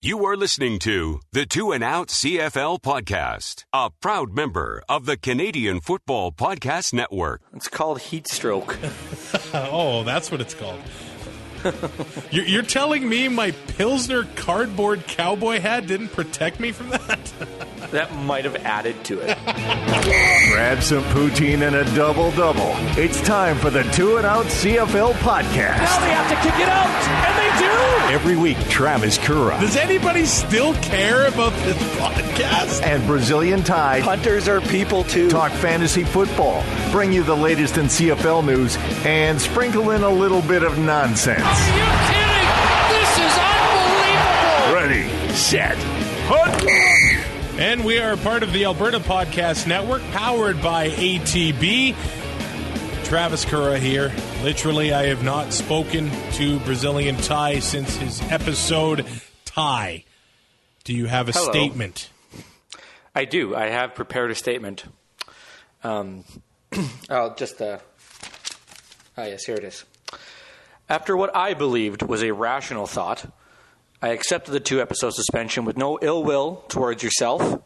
You are listening to the Two and Out CFL podcast, a proud member of the Canadian Football Podcast Network. It's called heat stroke. Oh, that's what it's called. You're telling me my Pilsner cardboard cowboy hat didn't protect me from that? That might have added to it. Grab some poutine and a double-double. It's time for the Two and Out CFL podcast. Now they have to kick it out, and they do! Every week, Travis Currah. Does anybody still care about this podcast? And Brazilian Tide. Hunters are people, too. Talk fantasy football, bring you the latest in CFL news, and sprinkle in a little bit of nonsense. Are you kidding? This is unbelievable! Ready, set, hunt! And we are part of the Alberta Podcast Network, powered by ATB. Travis Currah here. Literally, I have not spoken to Brazilian Ty since his episode. Ty, do you have a statement? I do. I have prepared a statement. Yes, here it is. After what I believed was a rational thought, I accepted the 2-episode suspension with no ill will towards yourself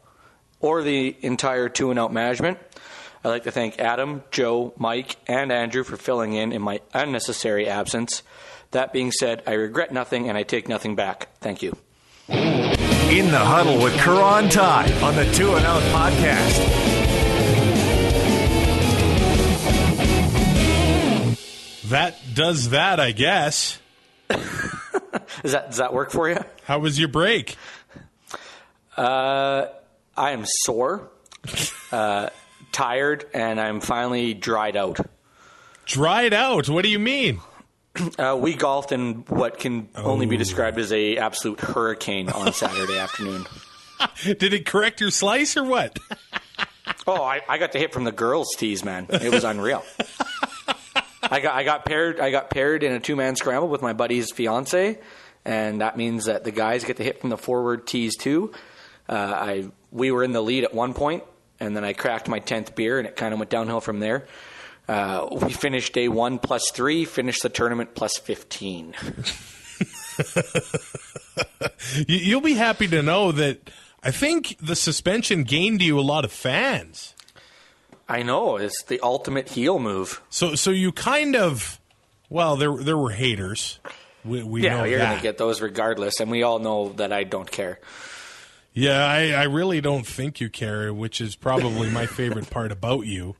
or the entire Two and Out management. I'd like to thank Adam, Joe, Mike, and Andrew for filling in my unnecessary absence. That being said, I regret nothing and I take nothing back. Thank you. In the Huddle with Currah and Ty on the Two and Out podcast. That does that, I guess. Does that work for you? How was your break? I am sore, tired, and I'm finally dried out. Dried out? What do you mean? We golfed in what can only be described as a absolute hurricane on Saturday afternoon. Did it correct your slice or what? I got to hit from the girls' tees, man. It was unreal. I got paired in a 2-man scramble with my buddy's fiance, and that means that the guys get to hit from the forward tees too. We were in the lead at one point, and then I cracked my 10th beer, and it kind of went downhill from there. We finished day 1 +3, finished the tournament +15. You'll be happy to know that I think the suspension gained you a lot of fans. I know, it's the ultimate heel move. So you kind of, well, there were haters. We know you're that. going to get those regardless, and we all know that I don't care. Yeah, I really don't think you care, which is probably my favorite part about you.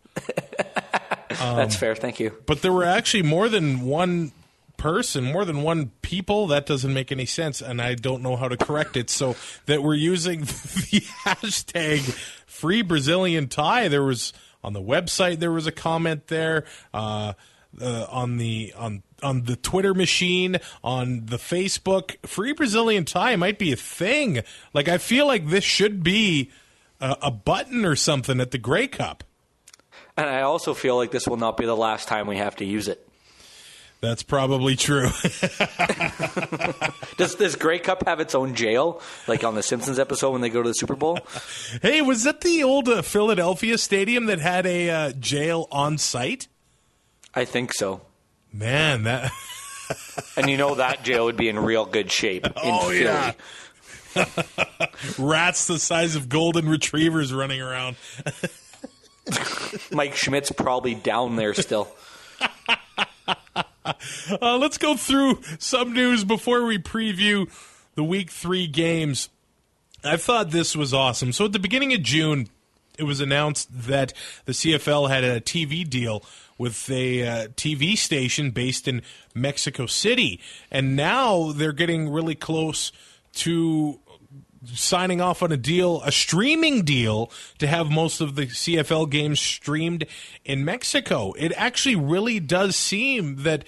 That's fair, thank you. But there were actually more than one person, more than one people. That doesn't make any sense, and I don't know how to correct it. So that we're using the hashtag Free Brazilian Tie. There was on the website, there was a comment there. On the Twitter machine, on the Facebook, Free Brazilian Tie might be a thing. Like, I feel like this should be a button or something at the Grey Cup. And I also feel like this will not be the last time we have to use it. That's probably true. Does Grey Cup have its own jail, like on the Simpsons episode when they go to the Super Bowl? Hey, was that the old Philadelphia stadium that had a jail on site? I think so. Man, that... And you know that jail would be in real good shape in Philly. Yeah. Rats the size of golden retrievers running around. Mike Schmidt's probably down there still. Let's go through some news before we preview the Week 3 games. I thought this was awesome. So at the beginning of June, it was announced that the CFL had a TV deal with a TV station based in Mexico City. And now they're getting really close to signing off on a streaming deal to have most of the CFL games streamed in Mexico. It actually really does seem that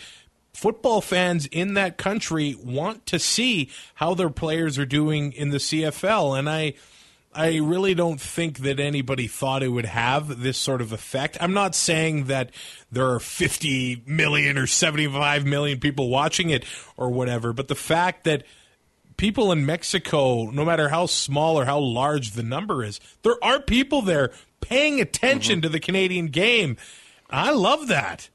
football fans in that country want to see how their players are doing in the CFL. And I really don't think that anybody thought it would have this sort of effect. I'm not saying that there are 50 million or 75 million people watching it or whatever, but the fact that people in Mexico, no matter how small or how large the number is, there are people there paying attention to the Canadian game. I love that.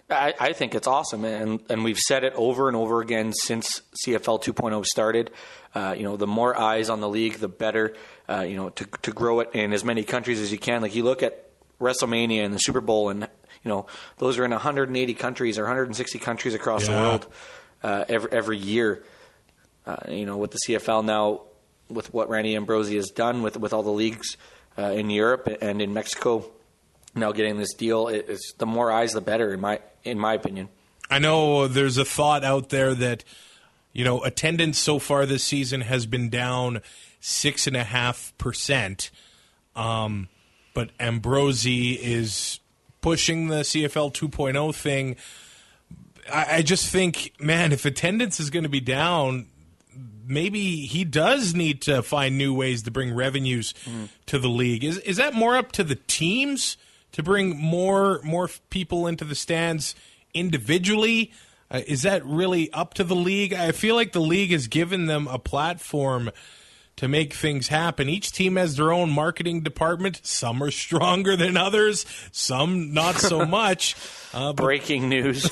I think it's awesome, and we've said it over and over again since CFL 2.0 started. The more eyes on the league, the better. To grow it in as many countries as you can. Like you look at WrestleMania and the Super Bowl, and those are in 180 countries or 160 countries across the world every year. With the CFL now, with what Randy Ambrosie has done with all the leagues in Europe and in Mexico. Now getting this deal, it's the more eyes, the better, in my opinion. I know there's a thought out there that, attendance so far this season has been down 6.5%. But Ambrosie is pushing the CFL 2.0 thing. I just think, man, if attendance is going to be down, maybe he does need to find new ways to bring revenues to the league. Is that more up to the teams to bring more people into the stands individually? Is that really up to the league? I feel like the league has given them a platform to make things happen. Each team has their own marketing department. Some are stronger than others, some not so much. Breaking news.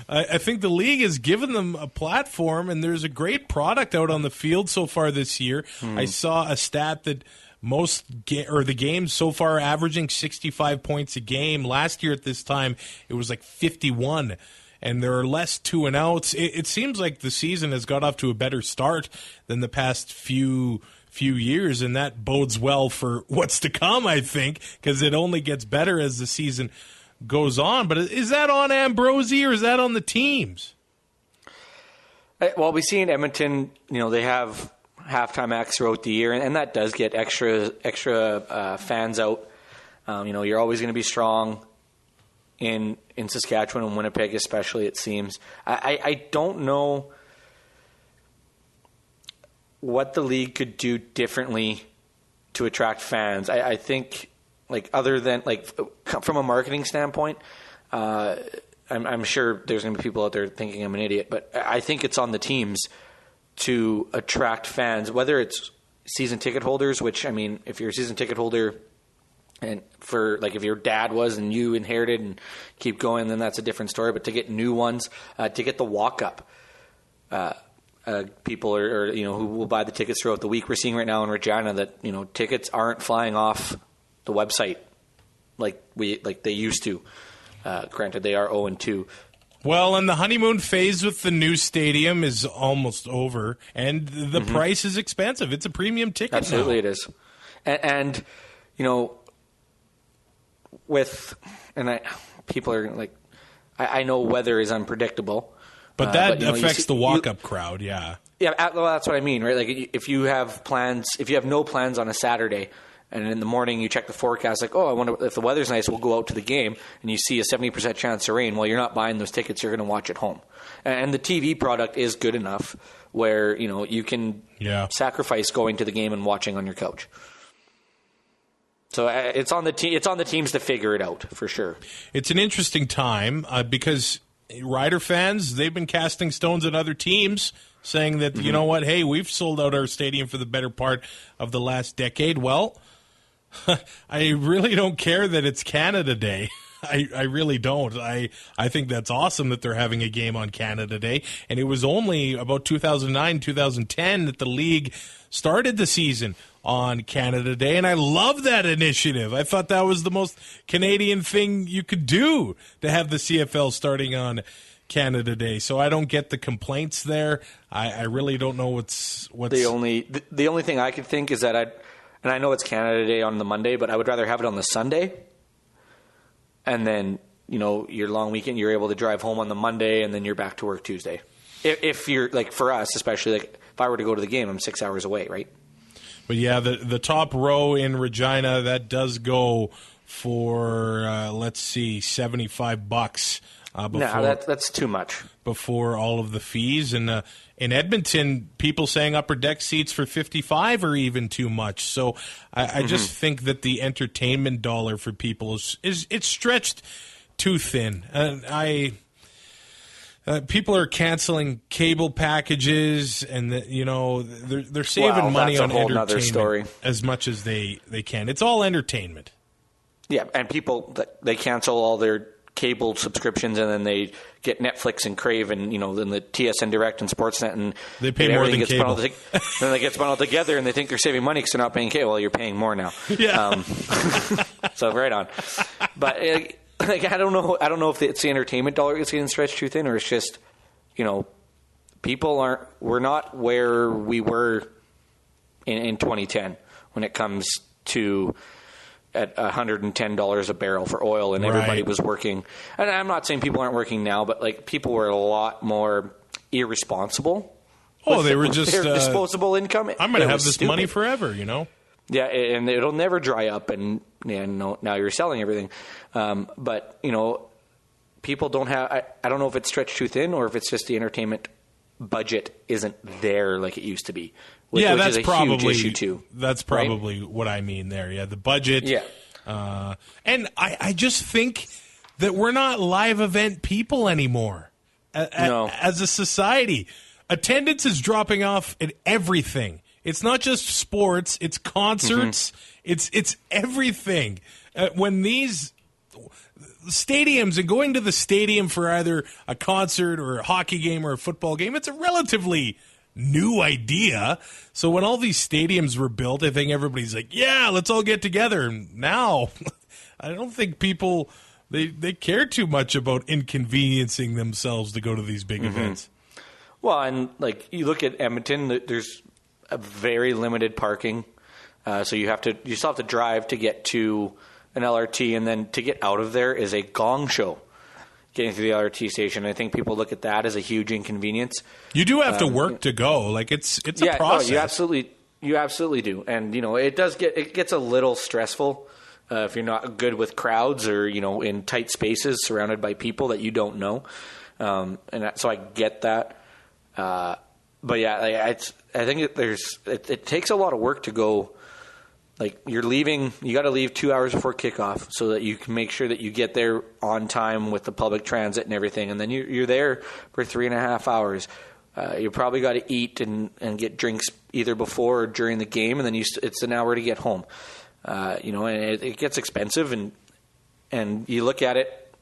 I think the league has given them a platform, and there's a great product out on the field so far this year. I saw a stat that the games so far averaging 65 points a game. Last year at this time, it was like 51. And there are less 2-and-outs. It seems like the season has got off to a better start than the past few years, and that bodes well for what's to come, I think, because it only gets better as the season goes on. But is that on Ambrosie or is that on the teams? Well, we see in Edmonton, they have halftime acts throughout the year, and that does get extra fans out. You're always going to be strong in Saskatchewan and Winnipeg especially, it seems. I don't know what the league could do differently to attract fans. I think, other than, from a marketing standpoint, I'm sure there's going to be people out there thinking I'm an idiot, but I think it's on the teams to attract fans, whether it's season ticket holders, which, if you're a season ticket holder and if your dad was and you inherited and keep going, then that's a different story. But to get new ones, to get the walk-up people or who will buy the tickets throughout the week. We're seeing right now in Regina that, tickets aren't flying off the website like they used to. Granted, they are 0-2. Well, and the honeymoon phase with the new stadium is almost over, and the price is expensive. It's a premium ticket. Absolutely, now. It is. And people are like, I know weather is unpredictable, but that affects the walk-up crowd. Yeah. Well, that's what I mean, right? Like if you have no plans on a Saturday, and in the morning you check the forecast, I wonder if the weather's nice, we'll go out to the game, and you see a 70% chance of rain. Well, you're not buying those tickets. You're going to watch at home, and the TV product is good enough where you can sacrifice going to the game and watching on your couch. So it's on the teams to figure it out for sure. It's an interesting time because Rider fans, they've been casting stones at other teams, saying that you know what, hey, we've sold out our stadium for the better part of the last decade. Well, I really don't care that it's Canada Day. I really don't. I think that's awesome that they're having a game on Canada Day. And it was only about 2009, 2010 that the league started the season on Canada Day. And I love that initiative. I thought that was the most Canadian thing you could do, to have the CFL starting on Canada Day. So I don't get the complaints there. I really don't know what's the only thing I could think is that and I know it's Canada Day on the Monday, but I would rather have it on the Sunday. And then, your long weekend, you're able to drive home on the Monday, and then you're back to work Tuesday. If you're, for us, especially, if I were to go to the game, I'm 6 hours away, right? But, yeah, the top row in Regina, that does go for, $75. No, that's too much. Before all of the fees. And in Edmonton, people saying upper deck seats for $55 are even too much. So I just think that the entertainment dollar for people is it's stretched too thin. And people are canceling cable packages, and they're saving money on entertainment as much as they can. It's all entertainment. Yeah, and people, they cancel all their cable subscriptions, and then they get Netflix and Crave and, then the TSN Direct and Sportsnet, and they pay more than cable. Then they get spun all together, and they think they're saving money because they're not paying cable. Well, you're paying more now. Yeah. So right on. But I don't know if it's the entertainment dollar that's getting stretched too thin, or it's just, we're not where we were in 2010 when it comes to at $110 a barrel for oil, and everybody was working. And I'm not saying people aren't working now, but people were a lot more irresponsible. Oh, they were just their disposable income. I'm going to have this money forever, Yeah, and it'll never dry up. And now you're selling everything, but people don't have. I don't know if it's stretched too thin or if it's just the entertainment budget isn't there like it used to be. Which that's is a probably huge issue too. That's probably what I mean there. Yeah, the budget. Yeah, and I just think that we're not live event people anymore. No. As a society, attendance is dropping off at everything. It's not just sports; it's concerts. Mm-hmm. It's everything. When these stadiums and going to the stadium for either a concert or a hockey game or a football game, it's a relatively new idea. So when all these stadiums were built, I think everybody's like, yeah, let's all get together. And now, I don't think people, they care too much about inconveniencing themselves to go to these big events. Well, and you look at Edmonton, there's a very limited parking. So you still have to drive to get to an LRT, and then to get out of there is a gong show getting to the LRT station. I think people look at that as a huge inconvenience. You do have to work to go. It's a process. No, you absolutely do. And it gets a little stressful if you're not good with crowds or in tight spaces surrounded by people that you don't know. So I get that. But yeah, I think it takes a lot of work to go. You're leaving, you got to leave 2 hours before kickoff so that you can make sure that you get there on time with the public transit and everything. And then you're there for 3.5 hours. You probably got to eat and get drinks either before or during the game. And then it's an hour to get home. And it gets expensive. And you look at it,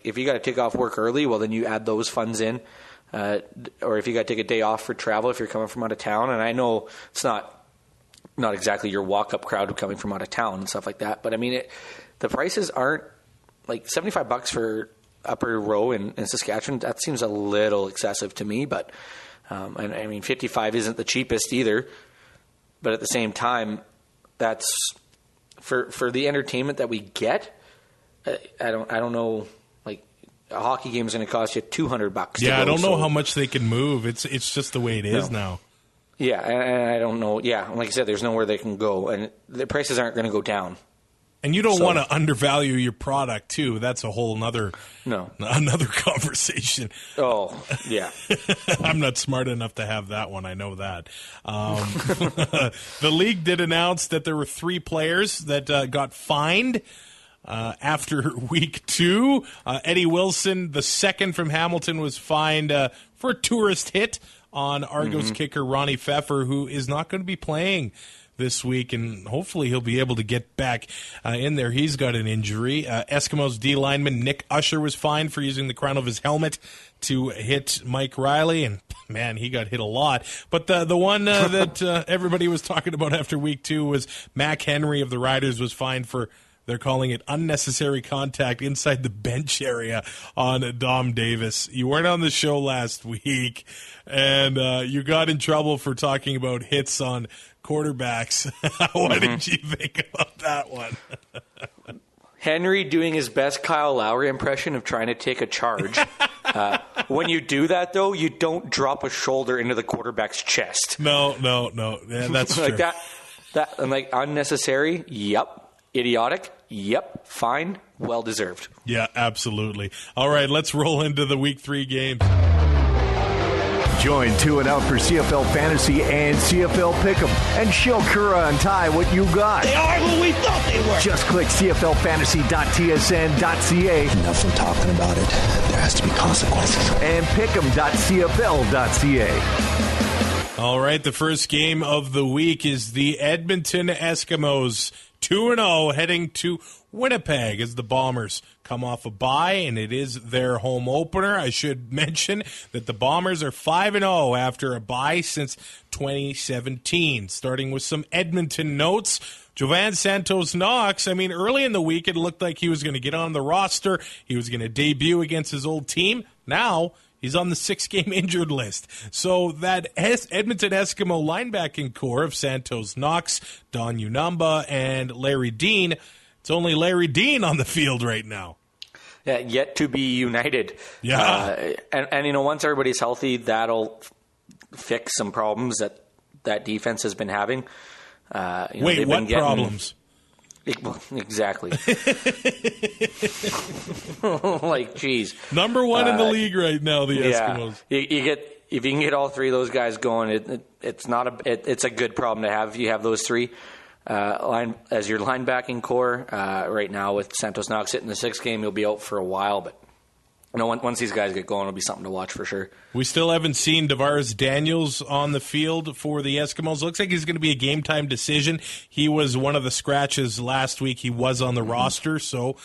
if you got to take off work early, well, then you add those funds in. Or if you got to take a day off for travel if you're coming from out of town. And I know it's not exactly your walk-up crowd coming from out of town and stuff like that. But, the prices aren't $75 for upper row in Saskatchewan. That seems a little excessive to me. But, 55 isn't the cheapest either. But at the same time, that's for the entertainment that we get. I don't know. A hockey game is going to cost you $200. Yeah, I don't know how much they can move. It's just the way it is now. Yeah, and I don't know. Yeah, like I said, there's nowhere they can go, and the prices aren't going to go down. And you don't want to undervalue your product, too. That's a whole another conversation. Oh, yeah. I'm not smart enough to have that one. I know that. The league did announce that there were 3 players that got fined after week 2. Eddie Wilson, the second from Hamilton, was fined for a tourist hit on Argos kicker Ronnie Pfeffer, who is not going to be playing this week, and hopefully he'll be able to get back in there. He's got an injury. Eskimos D lineman Nick Usher was fined for using the crown of his helmet to hit Mike Riley, and man, he got hit a lot. But the one that everybody was talking about after week 2 was Mac Henry of the Riders was fined for, they're calling it unnecessary contact inside the bench area on Dom Davis. You weren't on the show last week, and you got in trouble for talking about hits on quarterbacks. What did you think about that one? Henry doing his best Kyle Lowry impression of trying to take a charge. When you do that, though, you don't drop a shoulder into the quarterback's chest. No. Yeah, that's true. That I'm unnecessary. Yep. Idiotic? Yep. Fine. Well deserved. Yeah, absolutely. All right, let's roll into the Week 3 games. Join 2 and Out for CFL Fantasy and CFL Pick'em and show Currah and Ty what you got. They are who we thought they were. Just click cflfantasy.tsn.ca. Enough from talking about it. There has to be consequences. And pick'em.cfl.ca. All right, the first game of the week is the Edmonton Eskimos 2-0 heading to Winnipeg as the Bombers come off a bye, and it is their home opener. I should mention that the Bombers are 5-0 after a bye since 2017. Starting with some Edmonton notes, Jovan Santos-Knox, early in the week it looked like he was going to get on the roster. He was going to debut against his old team. Now he's on the 6-game injured list. So that Edmonton Eskimo linebacking core of Santos-Knox, Don Unumba, and Larry Dean, it's only Larry Dean on the field right now. Yeah, yet to be united. Yeah. And once everybody's healthy, that'll fix some problems that defense has been having. Wait, what problems? Exactly. Geez. Number one in the league right now, the Eskimos. If you can get all three of those guys going, it's a good problem to have. You have those three as your linebacking core. Right now with Santos-Knox hitting the 6th game, he'll be out for a while, but once these guys get going, it'll be something to watch for sure. We still haven't seen Tavares Daniels on the field for the Eskimos. Looks like he's going to be a game-time decision. He was one of the scratches last week. He was on the roster, so,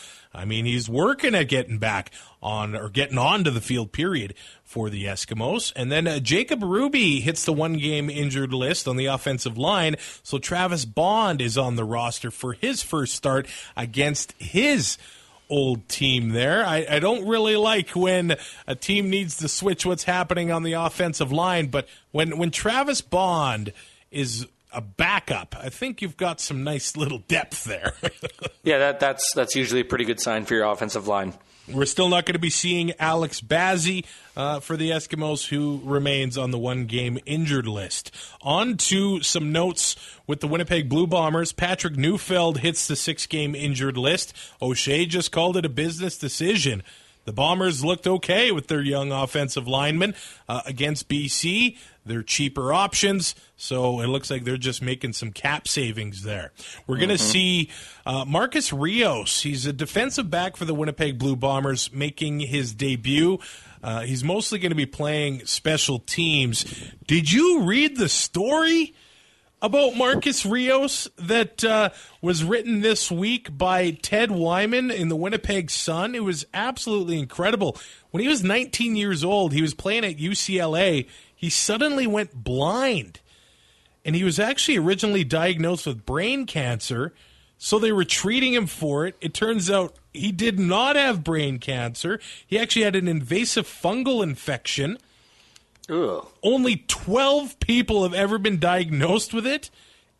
he's working at getting back on or getting onto the field, period, for the Eskimos. And then Jacob Ruby hits the 1-game injured list on the offensive line, so Travis Bond is on the roster for his first start against his old team there. I don't really like when a team needs to switch what's happening on the offensive line, but when Travis Bond is a backup, I think you've got some nice little depth there. Yeah, that's usually a pretty good sign for your offensive line. We're still not going to be seeing Alex Bazzi for the Eskimos, who remains on the 1-game injured list. On to some notes with the Winnipeg Blue Bombers. Patrick Neufeld hits the 6-game injured list. O'Shea just called it a business decision. The Bombers looked okay with their young offensive linemen against BC. They're cheaper options, so it looks like they're just making some cap savings there. We're going to see Marcus Rios. He's a defensive back for the Winnipeg Blue Bombers making his debut. He's mostly going to be playing special teams. Did you read the story about Marcus Rios that was written this week by Ted Wyman in the Winnipeg Sun? It was absolutely incredible. When he was 19 years old, he was playing at UCLA. He suddenly went blind, and he was actually originally diagnosed with brain cancer, so they were treating him for it. It turns out he did not have brain cancer. He actually had an invasive fungal infection. Ugh. Only 12 people have ever been diagnosed with it.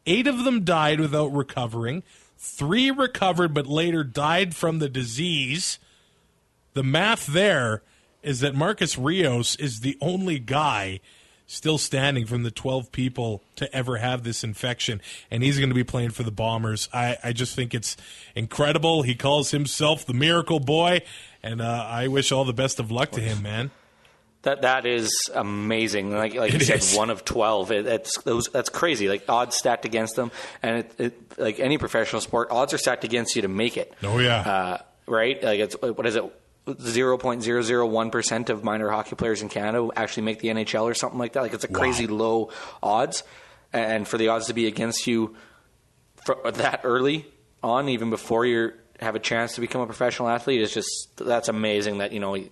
8 of them died without recovering. 3 recovered but later died from the disease. The math there is that Marcus Rios is the only guy still standing from the 12 people to ever have this infection, and he's going to be playing for the Bombers. I just think it's incredible. He calls himself the Miracle Boy, and I wish all the best of luck to him, man. That is amazing. Like you said, 1 of 12. That's crazy. Like odds stacked against them, and it like any professional sport, odds are stacked against you to make it. Oh yeah, right. Like what is it? 0.001% of minor hockey players in Canada actually make the NHL or something like that. Like it's a crazy low odds, and for the odds to be against you that early on, even before you have a chance to become a professional athlete, is that's amazing. That he's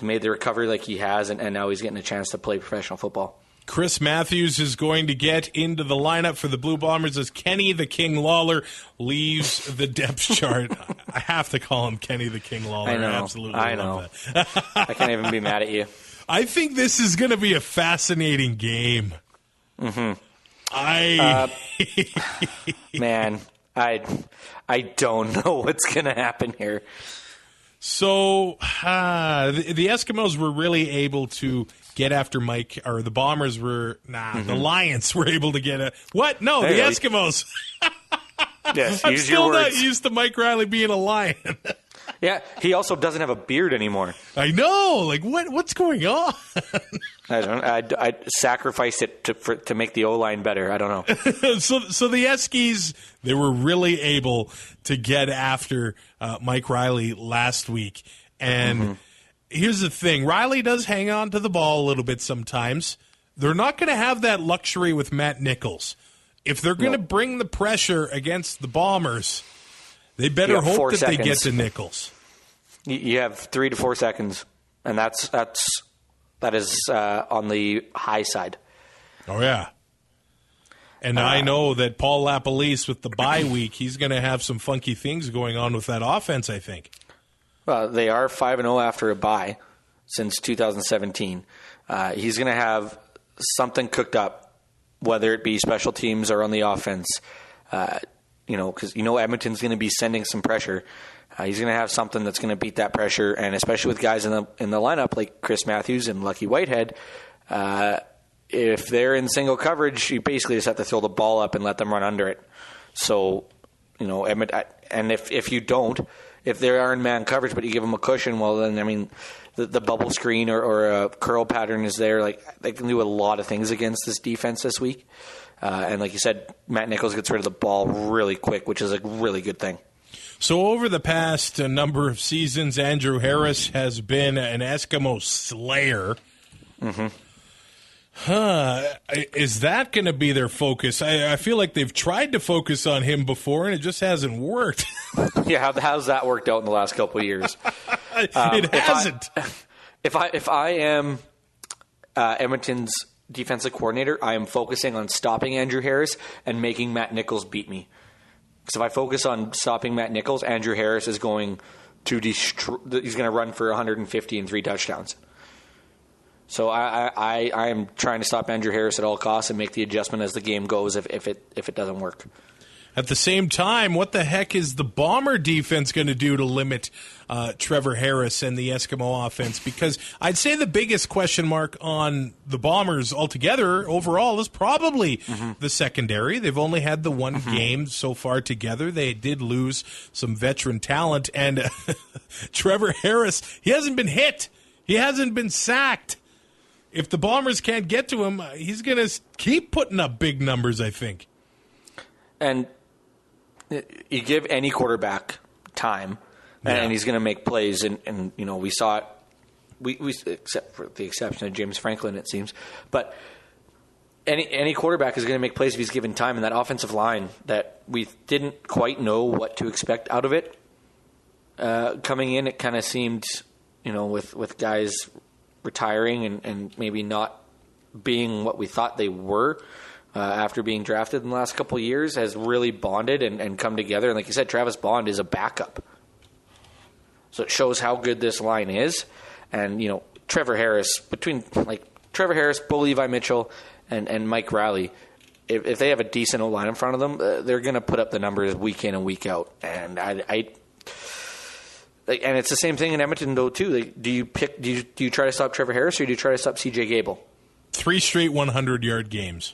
made the recovery like he has, and now he's getting a chance to play professional football. Chris Matthews is going to get into the lineup for the Blue Bombers as Kenny the King Lawler leaves the depth chart. I have to call him Kenny the King Lawler. I know. Absolutely I love know. that. I can't even be mad at you. I think this is going to be a fascinating game. Mm-hmm. Man, I don't know what's going to happen here. So the Eskimos were really able to get after Mike, or the Bombers were, the Lions were able to get what? No, the Eskimos. Yes, I'm use still your not words. used to Mike Riley being a Lion. Yeah, he also doesn't have a beard anymore. I know. Like, what's going on? I don't know. I sacrificed it to make the O-line better. I don't know. So the Eskies, they were really able to get after Mike Riley last week. And here's the thing. Riley does hang on to the ball a little bit sometimes. They're not going to have that luxury with Matt Nichols if they're going to bring the pressure against the Bombers, they better hope that they get to Nichols. You have 3 to 4 seconds, and that is on the high side. Oh, yeah. And I know that Paul LaPolice, with the bye week, he's going to have some funky things going on with that offense, I think. Well, they are 5-0 after a bye since 2017. He's going to have something cooked up, whether it be special teams or on the offense. Because Edmonton's going to be sending some pressure. He's going to have something that's going to beat that pressure, and especially with guys in the lineup like Chris Matthews and Lucky Whitehead. If they're in single coverage, you basically just have to throw the ball up and let them run under it. So, and if you don't, if they are in man coverage but you give them a cushion, well then, I mean, the bubble screen or a curl pattern is there. Like, they can do a lot of things against this defense this week. And like you said, Matt Nichols gets rid of the ball really quick, which is a really good thing. So over the past number of seasons, Andrew Harris has been an Eskimo slayer. Mm-hmm. Is that going to be their focus? I feel like they've tried to focus on him before, and it just hasn't worked. Yeah, how's that worked out in the last couple of years? It hasn't. If I am Edmonton's defensive coordinator, I am focusing on stopping Andrew Harris and making Matt Nichols beat me. Because if I focus on stopping Matt Nichols, Andrew Harris is going to he's going to run for 150 and 3 touchdowns. So I am trying to stop Andrew Harris at all costs and make the adjustment as the game goes if it doesn't work. At the same time, what the heck is the Bomber defense going to do to limit Trevor Harris and the Eskimo offense? Because I'd say the biggest question mark on the Bombers altogether overall is probably the secondary. They've only had the one game so far together. They did lose some veteran talent. And Trevor Harris, he hasn't been hit. He hasn't been sacked. If the Bombers can't get to him, he's going to keep putting up big numbers, I think. And you give any quarterback time, and he's going to make plays. And we saw it. We except for the exception of James Franklin, it seems. But any quarterback is going to make plays if he's given time. And that offensive line that we didn't quite know what to expect out of it coming in, it kind of seemed, with guys retiring and maybe not being what we thought they were after being drafted in the last couple of years, has really bonded and come together. And like you said, Travis Bond is a backup. So it shows how good this line is. And, Trevor Harris, Trevor Harris, Bo Levi Mitchell, and Mike Riley, if they have a decent O-line in front of them, they're going to put up the numbers week in and week out. And and it's the same thing in Edmonton, though, too. Do you try to stop Trevor Harris or do you try to stop C.J. Gable? 3 straight 100-yard games.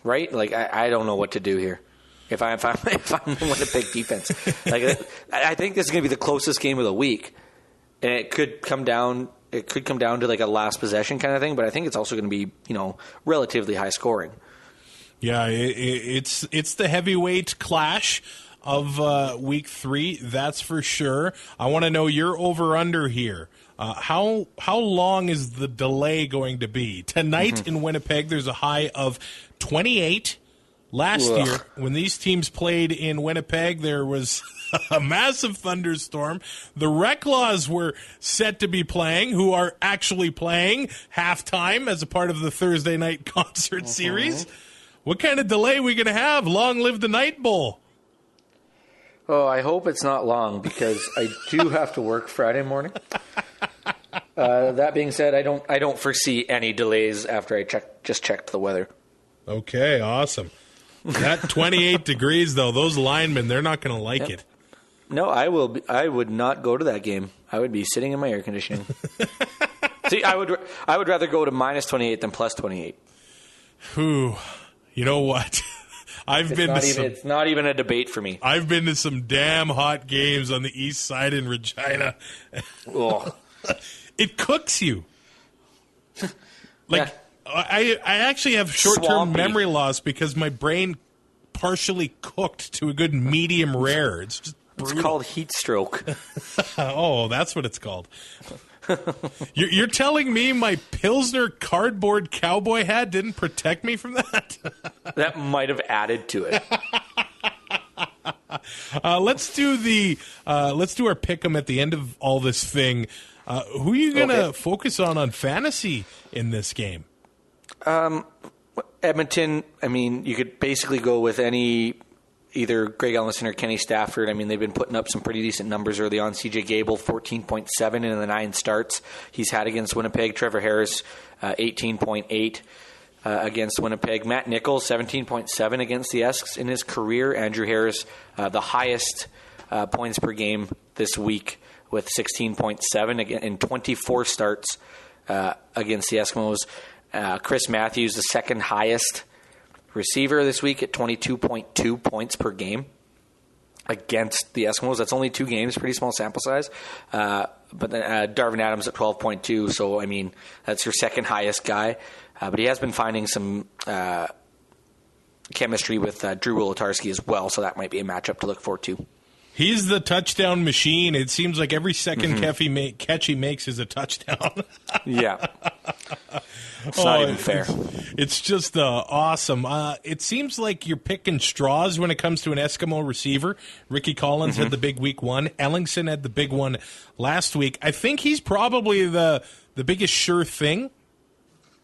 Right? I don't know what to do here. If I'm the Winnipeg defense. I think this is going to be the closest game of the week. And it could come down to a last possession kind of thing, but I think it's also going to be, relatively high scoring. Yeah, it's the heavyweight clash of week 3, that's for sure. I want to know your over-under here. How long is the delay going to be? Tonight in Winnipeg, there's a high of 28. Last year, when these teams played in Winnipeg, there was a massive thunderstorm. The Reclaws were set to be playing, who are actually playing halftime as a part of the Thursday night concert series. What kind of delay are we going to have? Long live the Night Bowl. Oh, I hope it's not long because I do have to work Friday morning. That being said, I don't foresee any delays after I just checked the weather. Okay, awesome. That 28 degrees, though, those linemen, they're not going to like it. No, I would not go to that game. I would be sitting in my air conditioning. See, I would rather go to minus 28 than plus 28. Whew. You know what? It's not even a debate for me. I've been to some damn hot games on the east side in Regina. Oh. It cooks you. I actually have short-term memory loss because my brain partially cooked to a good medium rare. It's just brutal. It's called heat stroke. Oh, that's what it's called. You're telling me my Pilsner cardboard cowboy hat didn't protect me from that? That might have added to it. Let's do our pick'em at the end of all this thing. Who are you gonna focus on fantasy in this game? Edmonton. I mean, you could basically go with either Greg Ellison or Kenny Stafford. I mean, they've been putting up some pretty decent numbers early on. CJ Gable, 14.7 in the 9 starts he's had against Winnipeg. Trevor Harris, 18.8 against Winnipeg. Matt Nichols, 17.7 against the Esks in his career. Andrew Harris, the highest points per game this week with 16.7 in 24 starts against the Eskimos. Chris Matthews, the second highest receiver this week at 22.2 points per game against the Eskimos. That's only 2 games, pretty small sample size. But then Darvin Adams at 12.2. So, I mean, that's your second highest guy. But he has been finding some chemistry with Drew Wolotarski as well. So that might be a matchup to look forward to. He's the touchdown machine. It seems like every second catch he makes is a touchdown. Yeah. It's not even fair. It's just awesome. It seems like you're picking straws when it comes to an Eskimo receiver. Ricky Collins had the big week 1. Ellingson had the big one last week. I think he's probably the biggest sure thing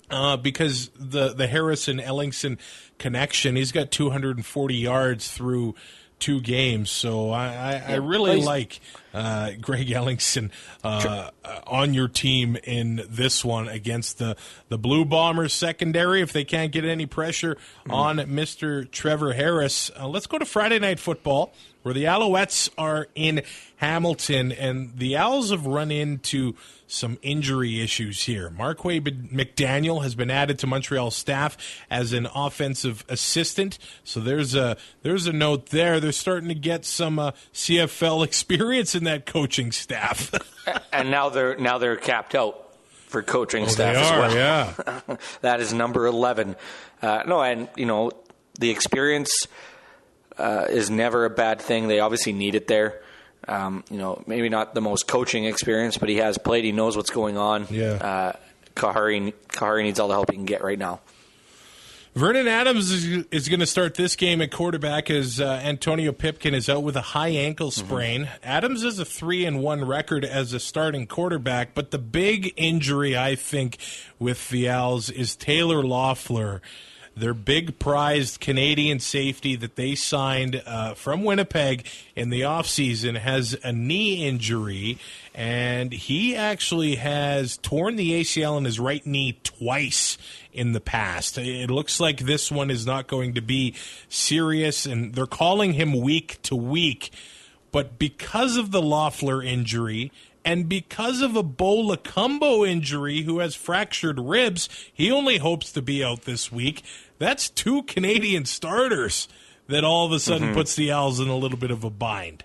because the Harrison-Ellingson connection, he's got 240 yards through 2 games, so I really like Greg Ellingson on your team in this one against the Blue Bombers secondary if they can't get any pressure on Mr. Trevor Harris. Let's go to Friday Night Football, where the Alouettes are in Hamilton, and the Owls have run into some injury issues here. Marquay McDaniel has been added to Montreal's staff as an offensive assistant, so there's a note there. They're starting to get some CFL experience in that coaching staff. And now they're capped out for coaching staff as well. Yeah. That is number 11. The experience is never a bad thing. They obviously need it there. Maybe not the most coaching experience, but he has played. He knows what's going on. Yeah. Kahari needs all the help he can get right now. Vernon Adams is going to start this game at quarterback as Antonio Pipkin is out with a high ankle sprain. Adams has a 3-1 record as a starting quarterback, but the big injury, I think, with the Owls is Taylor Loeffler, their big prized Canadian safety that they signed from Winnipeg in the offseason, has a knee injury, and he actually has torn the ACL in his right knee twice in the past. It looks like this one is not going to be serious, and they're calling him week to week. But because of the Loeffler injury and because of a Bo Lacumbo injury, who has fractured ribs, he only hopes to be out this week. That's 2 Canadian starters that all of a sudden puts the Owls in a little bit of a bind.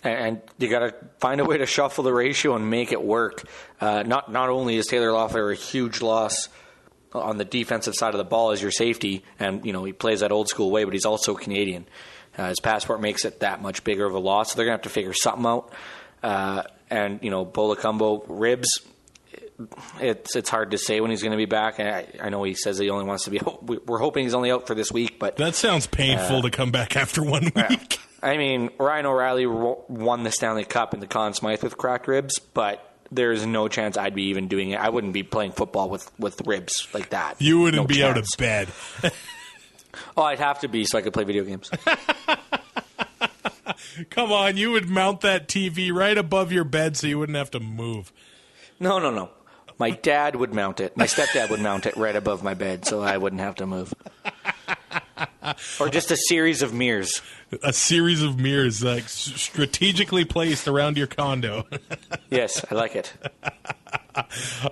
And you got to find a way to shuffle the ratio and make it work. Not only is Taylor Loeffler a huge loss on the defensive side of the ball as your safety, and he plays that old school way, but he's also Canadian. His passport makes it that much bigger of a loss, so they're going to have to figure something out. And Bo Lacumbo ribs, it's hard to say when he's going to be back. I know he says he only wants to be out. We're hoping he's only out for this week, but that sounds painful to come back after 1 week. I mean, Ryan O'Reilly won the Stanley Cup in the Conn Smythe with cracked ribs, but there's no chance I'd be even doing it. I wouldn't be playing football with ribs like that. You wouldn't be out of bed. Oh, I'd have to be so I could play video games. Come on, you would mount that TV right above your bed so you wouldn't have to move. No. My dad would mount it. My stepdad would mount it right above my bed so I wouldn't have to move. Or just a series of mirrors. A series of mirrors, like strategically placed around your condo. Yes, I like it.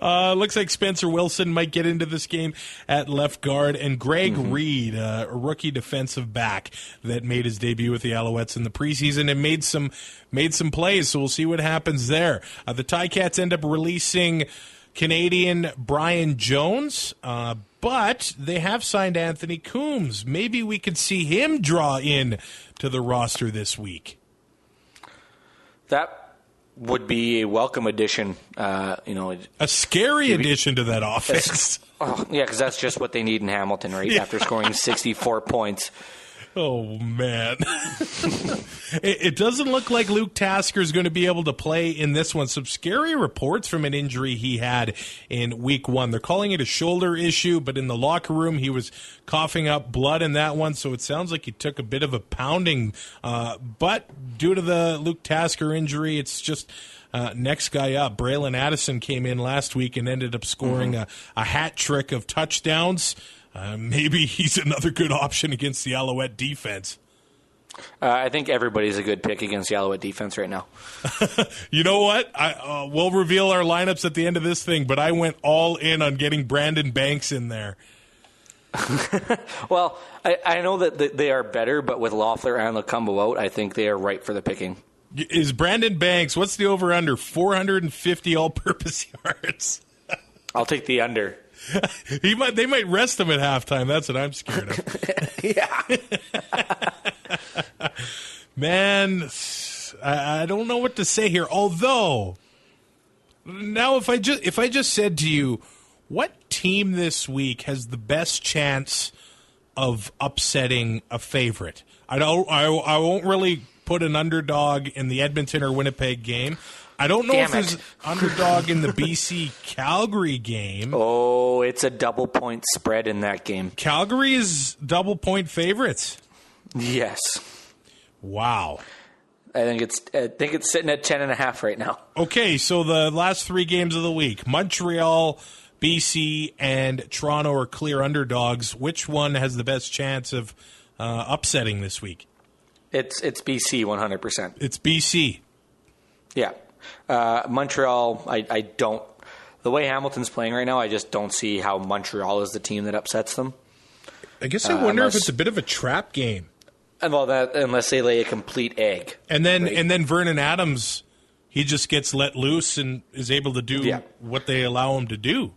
Looks like Spencer Wilson might get into this game at left guard, and Greg Reed, a rookie defensive back that made his debut with the Alouettes in the preseason and made some plays. So we'll see what happens there. The Ticats end up releasing Canadian Brian Jones, but they have signed Anthony Coombs. Maybe we could see him draw in to the roster this week. That would be a welcome addition. A scary addition to that offense. Because that's just what they need in Hamilton, right? After scoring 64 points. Oh, man. It doesn't look like Luke Tasker is going to be able to play in this one. Some scary reports from an injury he had in week 1. They're calling it a shoulder issue, but in the locker room he was coughing up blood in that one, so it sounds like he took a bit of a pounding. But due to the Luke Tasker injury, it's just next guy up. Braylon Addison came in last week and ended up scoring a hat trick of touchdowns. Maybe he's another good option against the Alouette defense. I think everybody's a good pick against the Alouette defense right now. You know what? We'll reveal our lineups at the end of this thing, but I went all in on getting Brandon Banks in there. Well, I know that they are better, but with Loeffler and Lacumbo out, I think they are ripe for the picking. Is Brandon Banks, what's the over-under? 450 all-purpose yards. I'll take the under. They might rest him at halftime. That's what I'm scared of. Yeah. Man, I don't know what to say here. Although, now if I just said to you, what team this week has the best chance of upsetting a favorite? I won't really put an underdog in the Edmonton or Winnipeg game. I don't know if there's underdog in the BC Calgary game. Oh, it's a double-point spread in that game. Calgary is double-point favorites. Yes. Wow. I think it's sitting at 10.5 right now. Okay, so the last 3 games of the week: Montreal, BC, and Toronto are clear underdogs. Which one has the best chance of upsetting this week? It's BC 100%. It's BC. Yeah. Montreal, I don't. The way Hamilton's playing right now, I just don't see how Montreal is the team that upsets them. I guess I wonder if it's a bit of a trap game. Well, unless they lay a complete egg. And then Vernon Adams, he just gets let loose and is able to do what they allow him to do.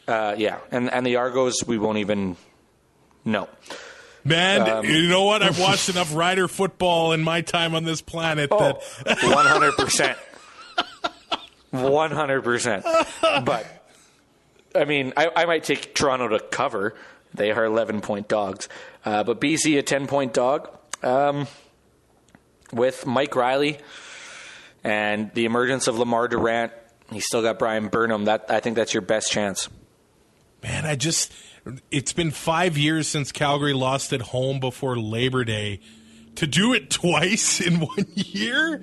And the Argos, we won't even know. Man, you know what? I've watched enough Rider football in my time on this planet that 100%. 100%. But, I mean, I might take Toronto to cover. They are 11-point dogs. But BC, a 10-point dog. With Mike Riley and the emergence of Lamar Durant, he's still got Brian Burnham. I think that's your best chance. Man, it's been 5 years since Calgary lost at home before Labor Day. To do it twice in 1 year?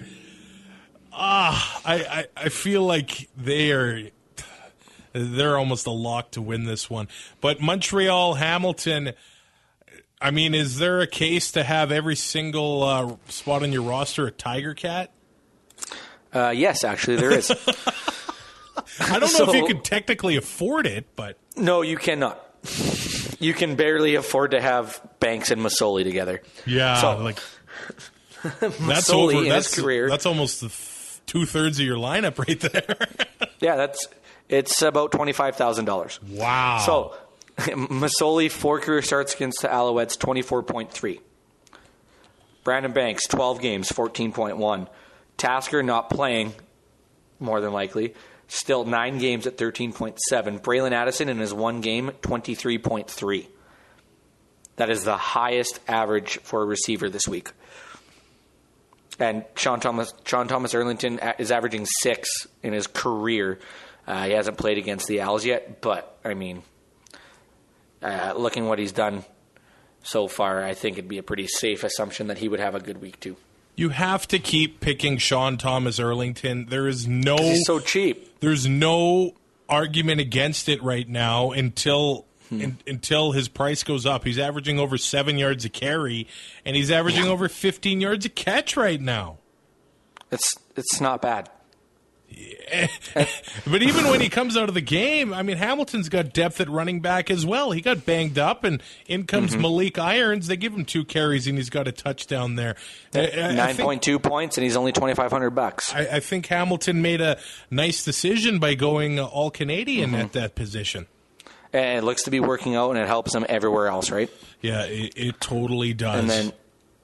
I feel like they're almost a lock to win this one. But Montreal, Hamilton, I mean, is there a case to have every single spot on your roster a Tiger Cat? Yes, actually, there is. I don't know if you could technically afford it, but... No, you cannot. You can barely afford to have Banks and Masoli together. Yeah, so, that's over. In his career. That's almost 2/3 of your lineup right there. Yeah, it's about $25,000. Wow. So Masoli 4 career starts against the Alouettes, 24.3. Brandon Banks 12 games, 14.1. Tasker not playing, more than likely. Still 9 games at 13.7. Braylon Addison in his 1 game, 23.3. That is the highest average for a receiver this week. And Sean Thomas Erlington is averaging 6 in his career. He hasn't played against the Owls yet, but, I mean, looking what he's done so far, I think it'd be a pretty safe assumption that he would have a good week too. You have to keep picking Sean Thomas Erlington. There is he's so cheap. There's no argument against it right now until his price goes up. He's averaging over 7 yards a carry, and he's averaging over 15 yards a catch right now. It's not bad. Yeah. But even when he comes out of the game, I mean, Hamilton's got depth at running back as well. He got banged up, and in comes Malik Irons. They give him 2 carries, and he's got a touchdown there. 9.2 points, and he's only $2,500. I think Hamilton made a nice decision by going all-Canadian at that position. And it looks to be working out, and it helps them everywhere else, right? Yeah, it totally does. And then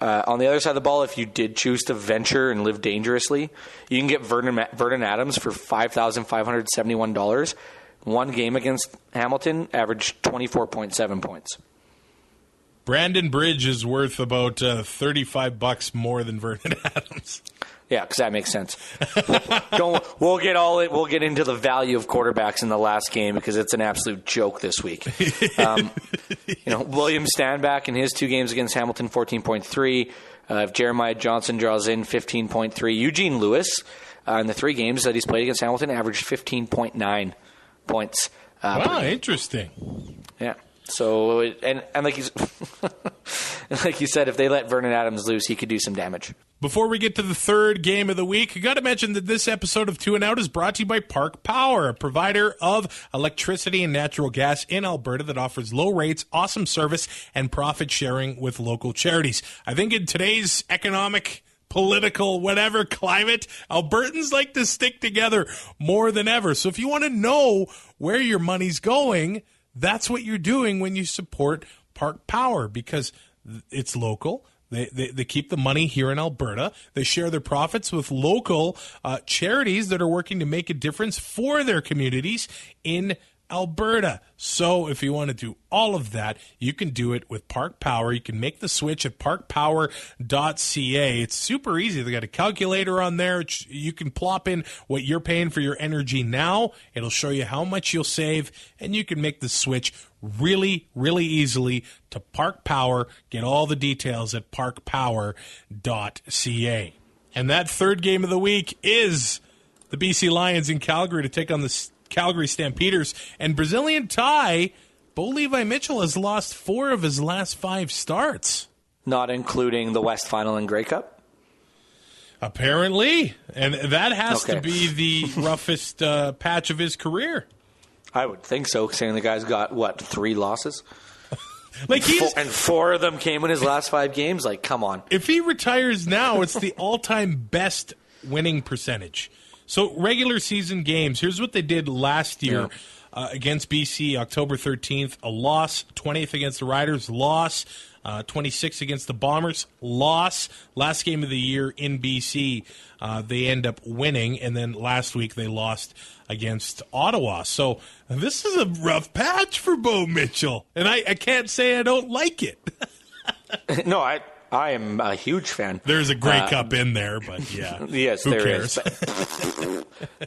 On the other side of the ball, if you did choose to venture and live dangerously, you can get Vernon Adams for $5,571. One game against Hamilton averaged 24.7 points. Brandon Bridge is worth about $35 more than Vernon Adams. Yeah, because that makes sense. We'll get into the value of quarterbacks in the last game because it's an absolute joke this week. William Stanback in his 2 games against Hamilton, 14.3. If Jeremiah Johnson draws in, 15.3. Eugene Lewis in the 3 games that he's played against Hamilton averaged 15.9 points. Wow, interesting. Yeah. So and like you said, if they let Vernon Adams loose, he could do some damage. Before we get to the 3rd game of the week, I got to mention that this episode of 2 and Out is brought to you by Park Power, a provider of electricity and natural gas in Alberta that offers low rates, awesome service, and profit sharing with local charities. I think in today's economic, political, whatever climate, Albertans like to stick together more than ever. So if you want to know where your money's going, that's what you're doing when you support Park Power, because it's local. They keep the money here in Alberta. They share their profits with local charities that are working to make a difference for their communities in Alberta. So if you want to do all of that, you can do it with Park Power. You can make the switch at parkpower.ca. It's super easy. They got a calculator on there. You can plop in what you're paying for your energy now. It'll show you how much you'll save, and you can make the switch really, really easily to Park Power. Get all the details at parkpower.ca. And that 3rd game of the week is the BC Lions in Calgary to take on the Calgary Stampeders. And Brazilian Tie, Bo Levi Mitchell has lost 4 of his last 5 starts. Not including the West Final and Grey Cup? Apparently. And that has to be the roughest patch of his career. I would think so, considering the guy's got, 3 losses? And 4 of them came in his last 5 games? Like, come on. If he retires now, it's the all-time best winning percentage. So regular season games, here's what they did last year against BC, October 13th, a loss, 20th against the Riders, loss, 26th against the Bombers, loss. Last game of the year in BC, they end up winning, and then last week they lost against Ottawa. So this is a rough patch for Bo Mitchell, and I can't say I don't like it. No, I am a huge fan. There's a Grey Cup in there, but yeah. Yes, who there cares? is.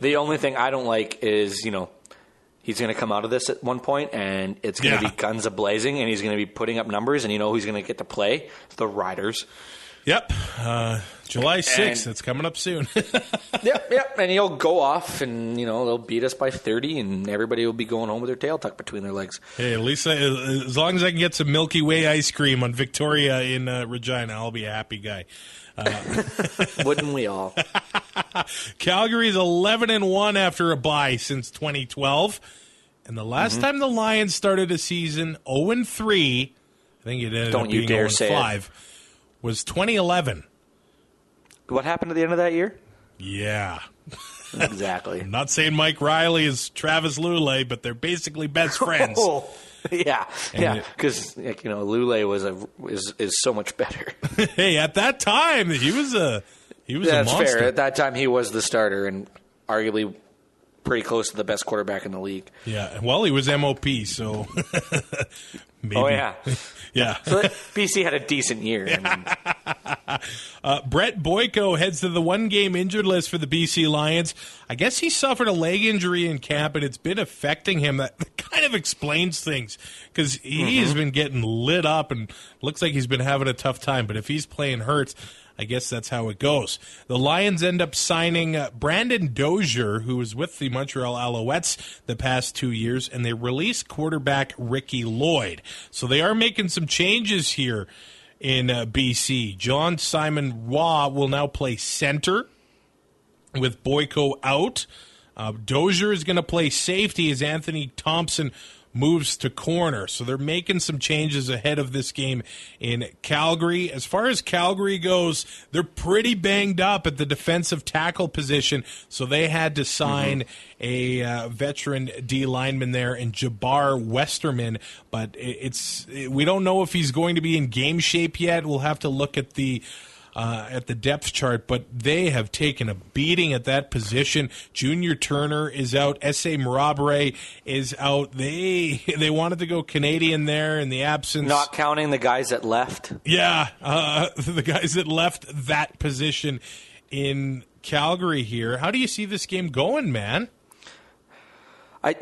The only thing I don't like is, he's going to come out of this at one point, and it's going to be guns a-blazing, and he's going to be putting up numbers, and who's going to get to play? The Riders. Yep. July 6th. It's coming up soon. Yep. And he'll go off, and, they'll beat us by 30, and everybody will be going home with their tail tucked between their legs. Hey, at least as long as I can get some Milky Way ice cream on Victoria in Regina, I'll be a happy guy. Wouldn't we all? Calgary's 11-1 after a bye since 2012. And the last time the Lions started a season 0-3, I think it ended up being 0-5, was 2011. What happened at the end of that year? Yeah. Exactly. I'm not saying Mike Riley is Travis Lulay, but they're basically best friends. Yeah, because Lulay is so much better. Hey, at that time he was a monster. That's fair. At that time he was the starter and arguably pretty close to the best quarterback in the league. Yeah, well, he was MOP, so maybe. Oh yeah, yeah. So BC had a decent year. Brett Boyko heads to the 1-game injured list for the BC Lions. I guess he suffered a leg injury in camp, and it's been affecting him. That kind of explains things because he has been getting lit up and looks like he's been having a tough time. But if he's playing hurt, I guess that's how it goes. The Lions end up signing Brandon Dozier, who was with the Montreal Alouettes the past 2 years, and they released quarterback Ricky Lloyd. So they are making some changes here in BC. John Simon Roy will now play center with Boyko out. Dozier is going to play safety as Anthony Thompson moves to corner. So they're making some changes ahead of this game in Calgary. As far as Calgary goes, they're pretty banged up at the defensive tackle position, so they had to sign a veteran D lineman there in Jabbar Westerman, but we don't know if he's going to be in game shape yet. We'll have to look at the depth chart, but they have taken a beating at that position. Junior Turner is out. S.A. Marabre is out. They wanted to go Canadian there in the absence. Not counting the guys that left. Yeah, the guys that left that position in Calgary here. How do you see this game going, man? The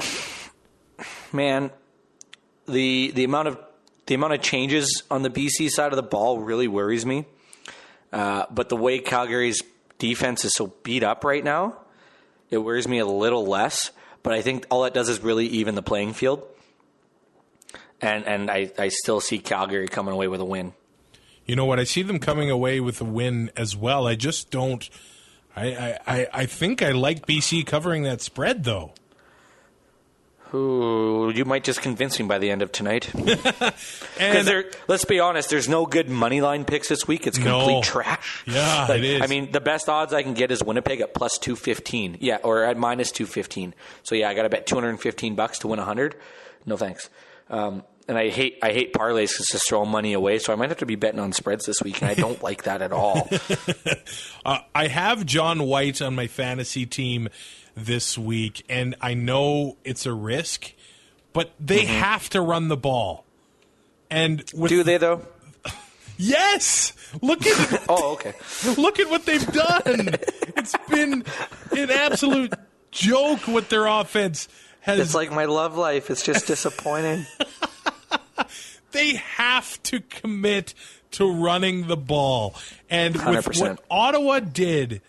amount of changes on the BC side of the ball really worries me. But the way Calgary's defense is so beat up right now, it worries me a little less. But I think all that does is really even the playing field. And I still see Calgary coming away with a win. You know what? I see them coming away with a win as well. I just don't. I think I like BC covering that spread, though. Ooh, you might just convince me by the end of tonight. Because let's be honest, there's no good money line picks this week. It's complete trash. Yeah, it is. I mean, the best odds I can get is Winnipeg at plus 215. Yeah, or at minus 215. So yeah, I got to bet $215 to win 100. No thanks. And I hate parlays because just throw money away. So I might have to be betting on spreads this week, and I don't like that at all. I have John White on my fantasy team this week, and I know it's a risk, but they have to run the ball. And do they though? Yes. Look at oh, okay. Look at what they've done. It's been an absolute joke what their offense has. It's like my love life. It's just disappointing. They have to commit to running the ball, and 100%. with what Ottawa did.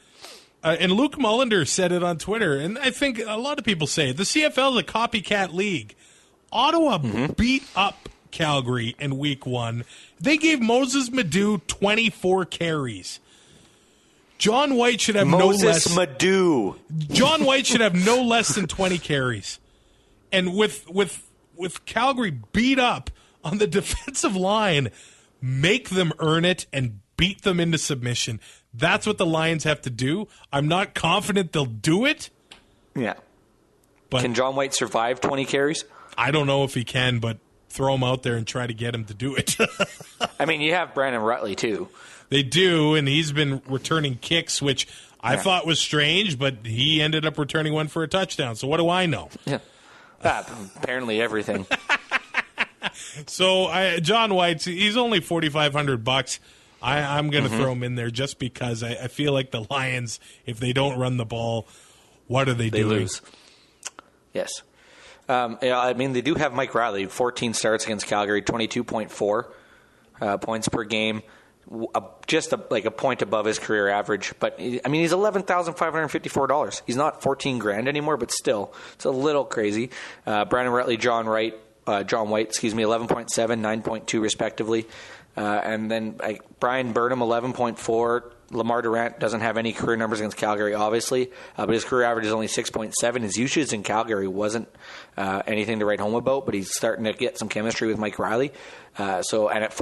And Luke Mullender said it on Twitter, and I think a lot of people say it. The CFL is a copycat league. Ottawa beat up Calgary in week 1. They gave Moses Madu 24 carries. John White should have no less. John White should have no less than 20 carries. And with Calgary beat up on the defensive line, make them earn it and beat them into submission. That's what the Lions have to do. I'm not confident they'll do it. Yeah. But can John White survive 20 carries? I don't know if he can, but throw him out there and try to get him to do it. I mean, you have Brandon Rutley, too. They do, and he's been returning kicks, which I thought was strange, but he ended up returning one for a touchdown. So what do I know? Yeah. Apparently everything. So John White, he's only $4,500. I'm going to throw him in there just because I feel like the Lions, if they don't run the ball, what are they doing? They lose. Yes. I mean, they do have Mike Riley, 14 starts against Calgary, 22.4 points per game, just a point above his career average. But, I mean, he's $11,554. He's not $14,000 anymore, but still, it's a little crazy. Brandon Rutley, John White, 11.7, 9.2 respectively. And then Brian Burnham, 11.4. Lamar Durant doesn't have any career numbers against Calgary, obviously, but his career average is only 6.7. His usage in Calgary wasn't anything to write home about, but he's starting to get some chemistry with Mike Riley. And at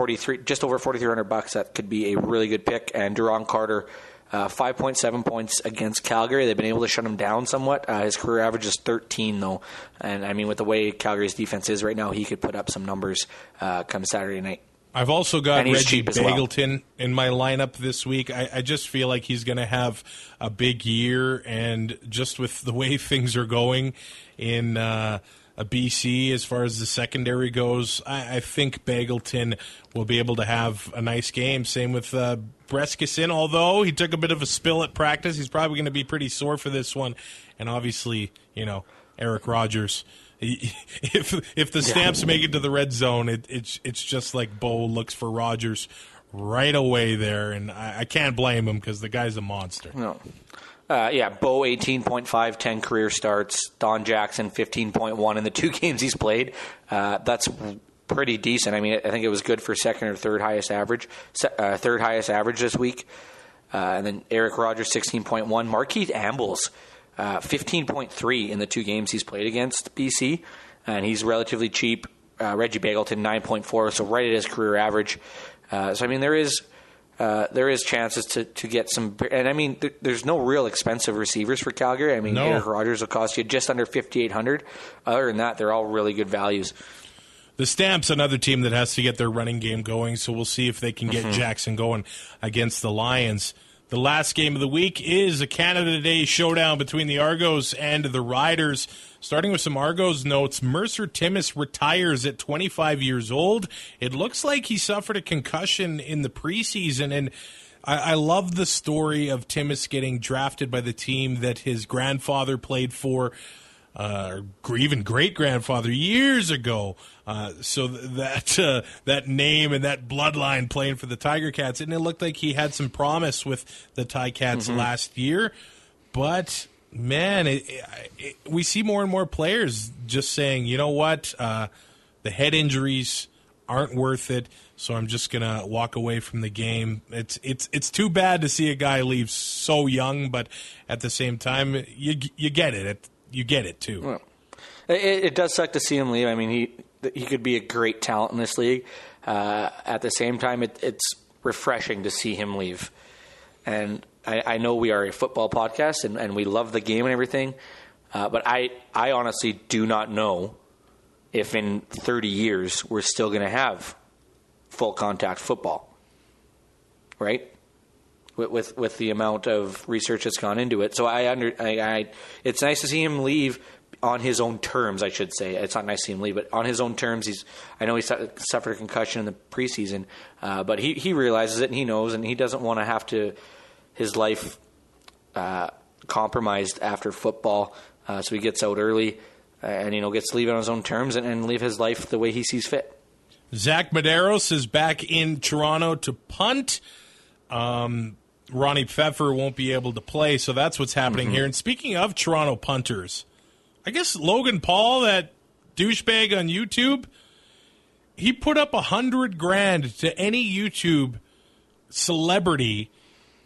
just over $4,300, that could be a really good pick. And Duron Carter, 5.7 points against Calgary. They've been able to shut him down somewhat. His career average is 13, though. And I mean, with the way Calgary's defense is right now, he could put up some numbers come Saturday night. I've also got Reggie Bagleton in my lineup this week. I just feel like he's going to have a big year, and just with the way things are going in a BC as far as the secondary goes, I think Bagleton will be able to have a nice game. Same with Breskison, although he took a bit of a spill at practice. He's probably going to be pretty sore for this one. And obviously, Eric Rogers. If the Stamps make it to the red zone, it's just like Bo looks for Rogers right away there, and I can't blame him because the guy's a monster. No. Bo 18.5, 10 career starts. Don Jackson 15.1 in the 2 games he's played. That's pretty decent. I mean, I think it was good for second or third highest average this week. And then Eric Rogers 16.1. Marquise Ambles 15.3 in the 2 games he's played against BC. and he's relatively cheap. Reggie Begelton, 9.4, so right at his career average. So I mean, there is chances to get some, and I mean, there's no real expensive receivers for Calgary. I mean, Eric Rogers will cost you just under $5,800. Other than that, they're all really good values. The Stamps, another team that has to get their running game going, so we'll see if they can get Jackson going against the Lions. The last game of the week is a Canada Day showdown between the Argos and the Riders. Starting with some Argos notes, Mercer Timmis retires at 25 years old. It looks like he suffered a concussion in the preseason, and I love the story of Timmis getting drafted by the team that his grandfather played for, or even great-grandfather years ago. So that name and that bloodline playing for the Tiger Cats, and it looked like he had some promise with the Ticats last year. But, man, we see more and more players just saying, you know what, the head injuries aren't worth it, so I'm just going to walk away from the game. It's too bad to see a guy leave so young, but at the same time, you get it. You get it, too. Well, it does suck to see him leave. I mean, he could be a great talent in this league. At the same time, it's refreshing to see him leave. And I know we are a football podcast, and we love the game and everything, but I honestly do not know if in 30 years we're still going to have full contact football, right? With the amount of research that's gone into it. So it's nice to see him leave on his own terms, I should say. It's not nice to see him leave, but on his own terms. I know he suffered a concussion in the preseason, but he realizes it and he knows, and he doesn't want to have his life compromised after football. So he gets out early and gets to leave on his own terms and live his life the way he sees fit. Zach Medeiros is back in Toronto to punt. Ronnie Pfeffer won't be able to play, so that's what's happening here. And speaking of Toronto punters, I guess Logan Paul, that douchebag on YouTube, he put up $100,000 to any YouTube celebrity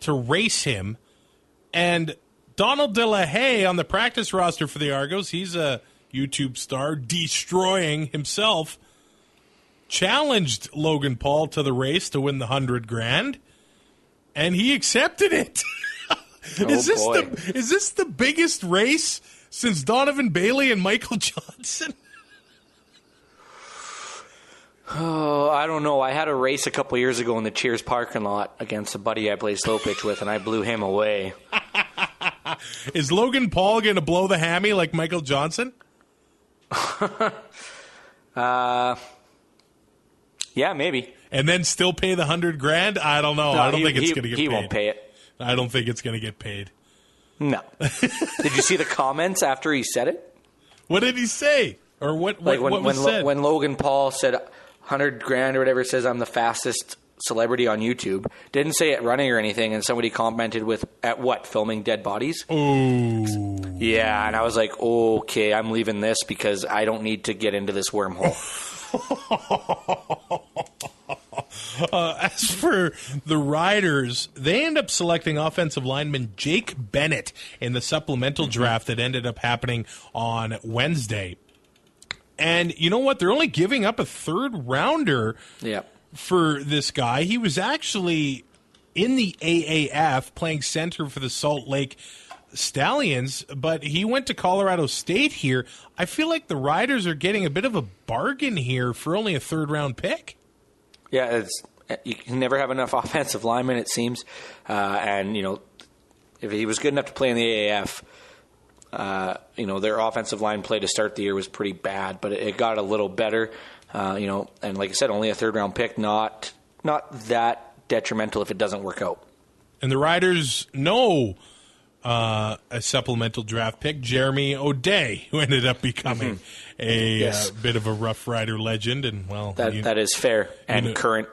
to race him. And Donald De La Haye on the practice roster for the Argos, he's a YouTube star, destroying himself, challenged Logan Paul to the race to win the $100,000. And he accepted it. Is this the biggest race since Donovan Bailey and Michael Johnson? Oh, I don't know. I had a race a couple years ago in the Cheers parking lot against a buddy I played slow pitch with, and I blew him away. Is Logan Paul going to blow the hammy like Michael Johnson? Yeah, maybe. And then still pay the $100,000? I don't know. No, I don't think it's going to get paid. He won't pay it. I don't think it's going to get paid. No. Did you see the comments after he said it? What did he say? Or what was said? When Logan Paul said $100,000 or whatever, says I'm the fastest celebrity on YouTube. Didn't say it running or anything, and somebody commented at what? Filming dead bodies? Ooh. Yeah, and I was like, okay, I'm leaving this because I don't need to get into this wormhole. As for the Riders, they end up selecting offensive lineman Jake Bennett in the supplemental draft that ended up happening on Wednesday. And you know what? They're only giving up a third-rounder for this guy. He was actually in the AAF playing center for the Salt Lake Stallions, but he went to Colorado State here. I feel like the Riders are getting a bit of a bargain here for only a third-round pick. Yeah, you can never have enough offensive linemen, it seems. And, if he was good enough to play in the AAF, their offensive line play to start the year was pretty bad, but it got a little better. And like I said, only a third-round pick, not that detrimental if it doesn't work out. And the Riders know a supplemental draft pick, Jeremy O'Day, who ended up becoming a bit of a Rough Rider legend. And that is fair. And current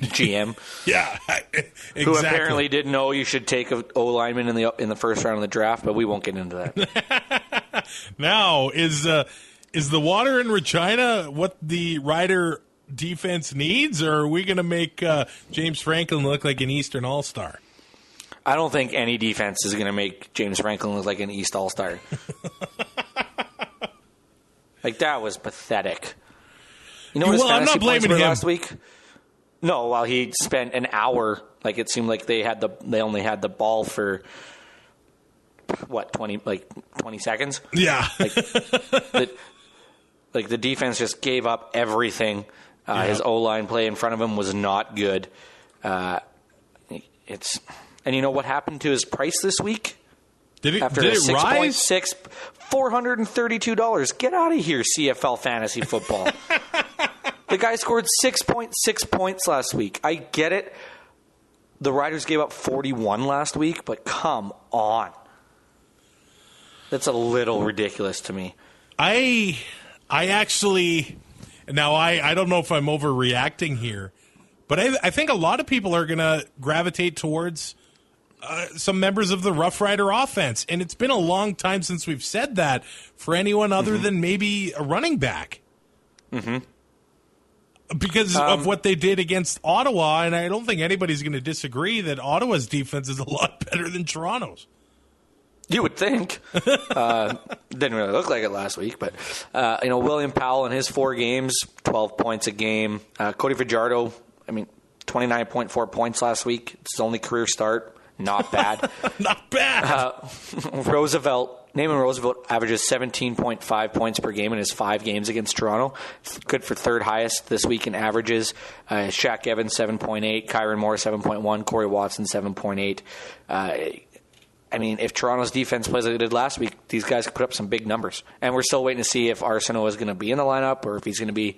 GM, yeah, exactly. Who apparently didn't know you should take an O lineman in the first round of the draft, but we won't get into that. Now, is the water in Regina what the Rider defense needs, or are we going to make James Franklin look like an Eastern All-Star? I don't think any defense is going to make James Franklin look like an East All-Star. Like, that was pathetic. You know what his I'm fantasy not blaming points were him last week? No, well, he spent an hour. Like, it seemed like they only had the ball for 20 seconds. Yeah. Like the defense just gave up everything. His O-line play in front of him was not good. And you know what happened to his price this week? Did it After rise? 6.6, $432. Get out of here, CFL fantasy football. The guy scored 6.6 points last week. I get it. The Riders gave up 41 last week, but come on. That's a little ridiculous to me. I actually, now I don't know if I'm overreacting here, but I think a lot of people are going to gravitate towards some members of the Rough Rider offense. And it's been a long time since we've said that for anyone other than maybe a running back. Mm-hmm. Because of what they did against Ottawa, and I don't think anybody's going to disagree that Ottawa's defense is a lot better than Toronto's. You would think. Didn't really look like it last week, but William Powell in his 4 games, 12 points a game. Cody Fajardo, 29.4 points last week. It's his only career start. Not bad. Not bad. Naaman Roosevelt averages 17.5 points per game in his 5 games against Toronto. Good for third highest this week in averages. Shaq Evans, 7.8. Kyron Moore, 7.1. Corey Watson, 7.8. If Toronto's defense plays like they did last week, these guys could put up some big numbers. And we're still waiting to see if Arsenault is going to be in the lineup or if he's going to be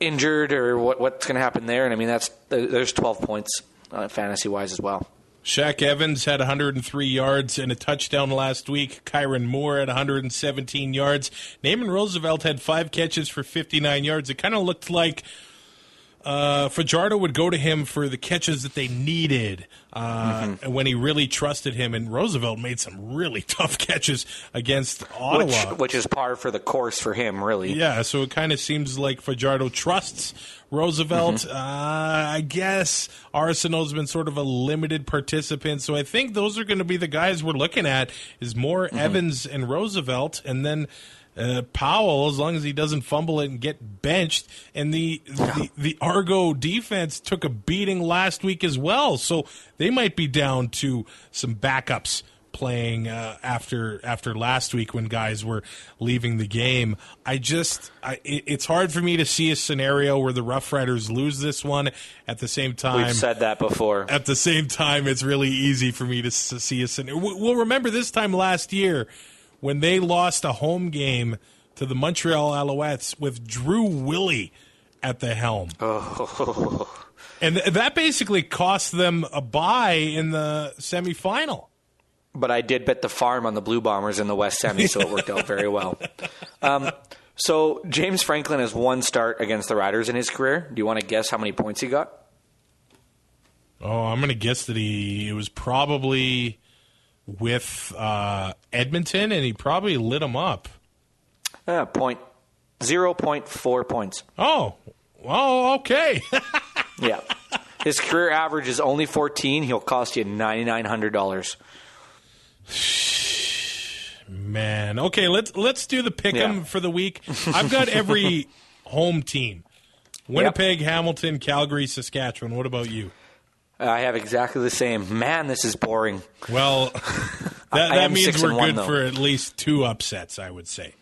injured or what's going to happen there. And there's 12 points fantasy-wise as well. Shaq Evans had 103 yards and a touchdown last week. Kyron Moore had 117 yards. Naaman Roosevelt had 5 catches for 59 yards. It kind of looked like Fajardo would go to him for the catches that they needed when he really trusted him. And Roosevelt made some really tough catches against Ottawa. Which is par for the course for him, really. Yeah, so it kind of seems like Fajardo trusts Roosevelt. I guess Arsenault's been sort of a limited participant. So I think those are going to be the guys we're looking at is more Evans and Roosevelt. And then Powell, as long as he doesn't fumble it and get benched. And the Argo defense took a beating last week as well. So they might be down to some backups playing after last week when guys were leaving the game. It's hard for me to see a scenario where the Rough Riders lose this one. At the same time, we've said that before. At the same time, it's really easy for me to see a scenario. We'll remember this time last year when they lost a home game to the Montreal Alouettes with Drew Willie at the helm. Oh. And that basically cost them a bye in the semifinal. But I did bet the farm on the Blue Bombers in the West Semi, so it worked out very well. So James Franklin has 1 start against the Riders in his career. Do you want to guess how many points he got? Oh, I'm going to guess that it was probably with Edmonton, and he probably lit them up. 0.4 points. Oh, okay. Yeah. His career average is only 14. He'll cost you $9,900. Man, okay, let's do the pick'em for the week. I've got every home team: Winnipeg, Hamilton, Calgary, Saskatchewan. What about you? I have exactly the same. Man, this is boring. Well, that means we're good though. for at least 2 upsets, I would say.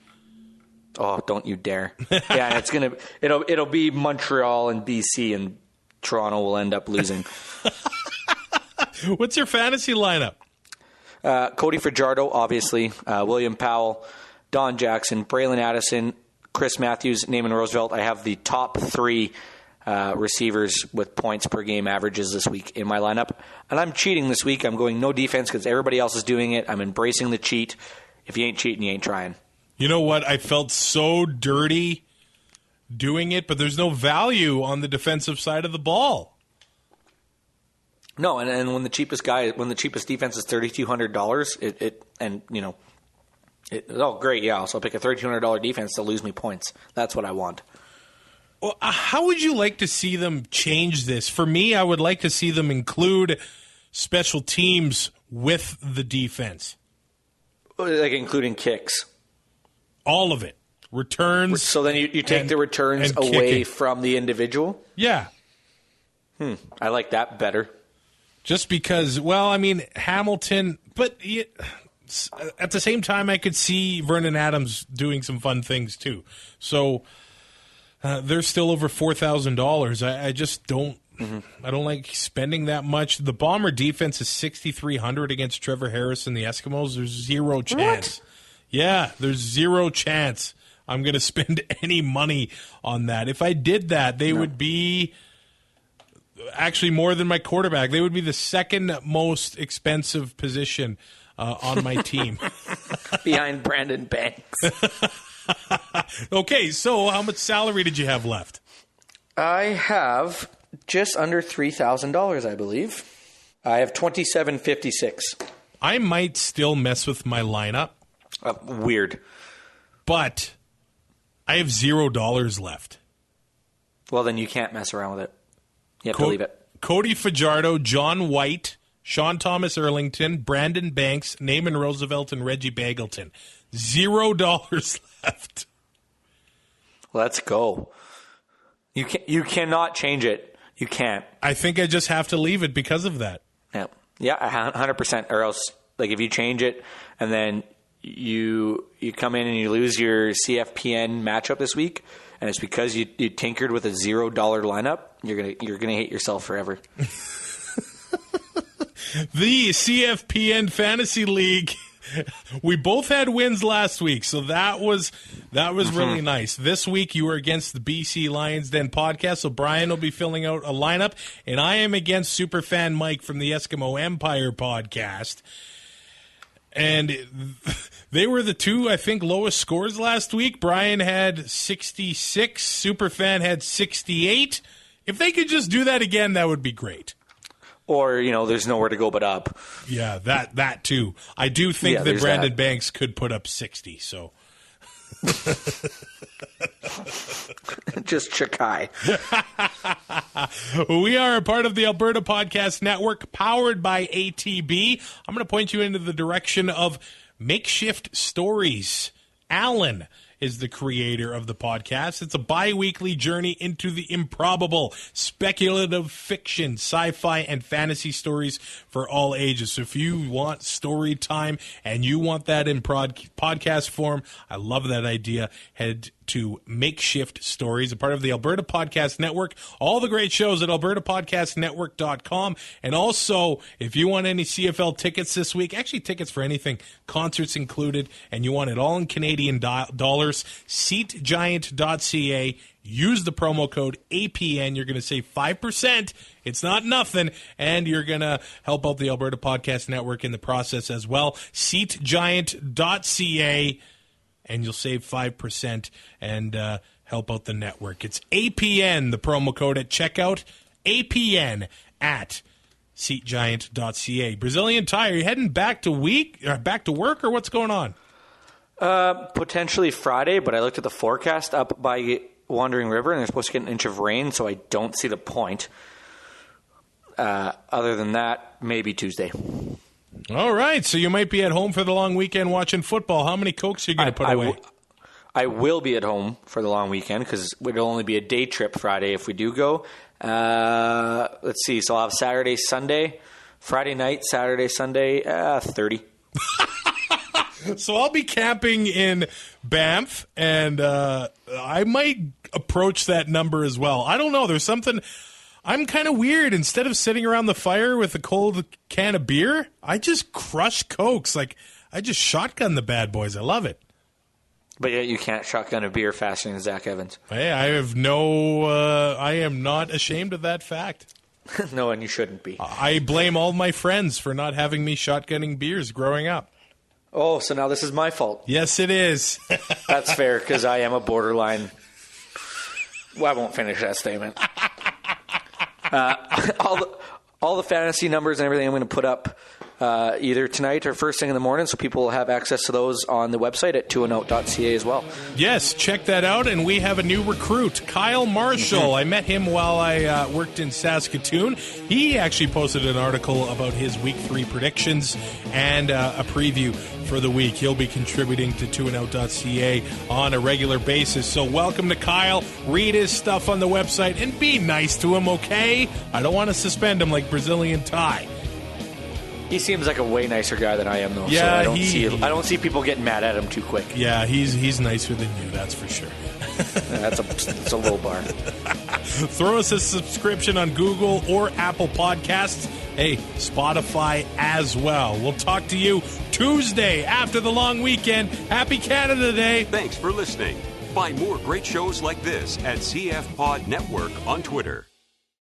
Oh, don't you dare! Yeah, it'll be Montreal and BC, and Toronto will end up losing. What's your fantasy lineup? Cody Fajardo, obviously, William Powell, Don Jackson, Braylon Addison, Chris Matthews, Naaman Roosevelt. I have the top 3 receivers with points per game averages this week in my lineup. And I'm cheating this week. I'm going no defense because everybody else is doing it. I'm embracing the cheat. If you ain't cheating, you ain't trying. You know what? I felt so dirty doing it, but there's no value on the defensive side of the ball. No, and when the cheapest defense is $3,200, oh great, yeah. So I'll pick a $3,200 defense to lose me points. That's what I want. Well, how would you like to see them change this? For me, I would like to see them include special teams with the defense, like including kicks. All of it. Returns. So then you take the returns away from the individual? Yeah. I like that better. Just because, well, I mean, Hamilton, but at the same time, I could see Vernon Adams doing some fun things too. So they're still over $4,000. I just don't. I don't like spending that much. The Bomber defense is 6,300 against Trevor Harris and the Eskimos. There's zero chance. What? Yeah, there's zero chance I'm going to spend any money on that. If I did that, they would be actually more than my quarterback. They would be the second most expensive position on my team. Behind Brandon Banks. Okay, so how much salary did you have left? I have just under $3,000, I believe. I have $2,756. I might still mess with my lineup. Weird. But I have $0 left. Well, then you can't mess around with it. You have to leave it. Cody Fajardo, John White, Sean Thomas Erlington, Brandon Banks, Naaman Roosevelt, and Reggie Bagleton. $0 left. Let's go. You cannot change it. You can't. I think I just have to leave it because of that. Yeah, 100%. Or else, like, if you change it and then you come in and you lose your CFPN matchup this week, and it's because you tinkered with a $0 lineup, you're gonna hate yourself forever. The CFPN Fantasy League. We both had wins last week, so that was really nice. This week you were against the BC Lions Den podcast, so Brian will be filling out a lineup, and I am against Superfan Mike from the Eskimo Empire podcast. And they were the two, I think, lowest scores last week. Brian had 66, Superfan had 68. If they could just do that again, that would be great. Or, there's nowhere to go but up. Yeah, that too. I do think that Brandon Banks could put up 60, so. Just Chikai. We are a part of the Alberta Podcast Network, powered by ATB. I'm going to point you into the direction of Makeshift Stories. Alan is the creator of the podcast. It's a bi-weekly journey into the improbable, speculative fiction, sci-fi, and fantasy stories for all ages. So if you want story time and you want that in podcast form, I love that idea. Head to Makeshift Stories, a part of the Alberta Podcast Network. All the great shows at albertapodcastnetwork.com. And also, if you want any CFL tickets this week, actually tickets for anything, concerts included, and you want it all in Canadian dollars, seatgiant.ca. Use the promo code APN. You're going to save 5%. It's not nothing. And you're going to help out the Alberta Podcast Network in the process as well. seatgiant.ca. And you'll save 5% and help out the network. It's APN, the promo code at checkout. APN at seatgiant.ca. Brazilian Tire, you heading back to work, or what's going on? Potentially Friday, but I looked at the forecast up by Wandering River, and they're supposed to get an inch of rain, so I don't see the point. Other than that, maybe Tuesday. All right, so you might be at home for the long weekend watching football. How many Cokes are you going to put away? I will be at home for the long weekend because it'll only be a day trip Friday if we do go. Let's see. So I'll have Saturday, Sunday, Friday night, Saturday, Sunday, 30. So I'll be camping in Banff, and I might approach that number as well. I don't know. There's something... I'm kind of weird. Instead of sitting around the fire with a cold can of beer, I just crush Cokes. Like, I just shotgun the bad boys. I love it. But yet you can't shotgun a beer faster than Zach Evans. Hey, I am not ashamed of that fact. No, and you shouldn't be. I blame all my friends for not having me shotgunning beers growing up. Oh, so now this is my fault. Yes, it is. That's fair, because I am a borderline. Well, I won't finish that statement. All the fantasy numbers and everything I'm going to put up either tonight or first thing in the morning, so people will have access to those on the website at 2andout.ca as well. Yes, check that out. And we have a new recruit, Kyle Marshall. I met him while I worked in Saskatoon. He actually posted an article about his Week 3 predictions and a preview for the week. He'll be contributing to 2andout.ca on a regular basis. So welcome to Kyle. Read his stuff on the website and be nice to him, okay? I don't want to suspend him like Brazilian Ty. He seems like a way nicer guy than I am, though. Yeah, so I don't see people getting mad at him too quick. Yeah, he's nicer than you, that's for sure. That's a low bar. Throw us a subscription on Google or Apple Podcasts. Hey, Spotify as well. We'll talk to you Tuesday after the long weekend. Happy Canada Day. Thanks for listening. Find more great shows like this at CF Pod Network on Twitter.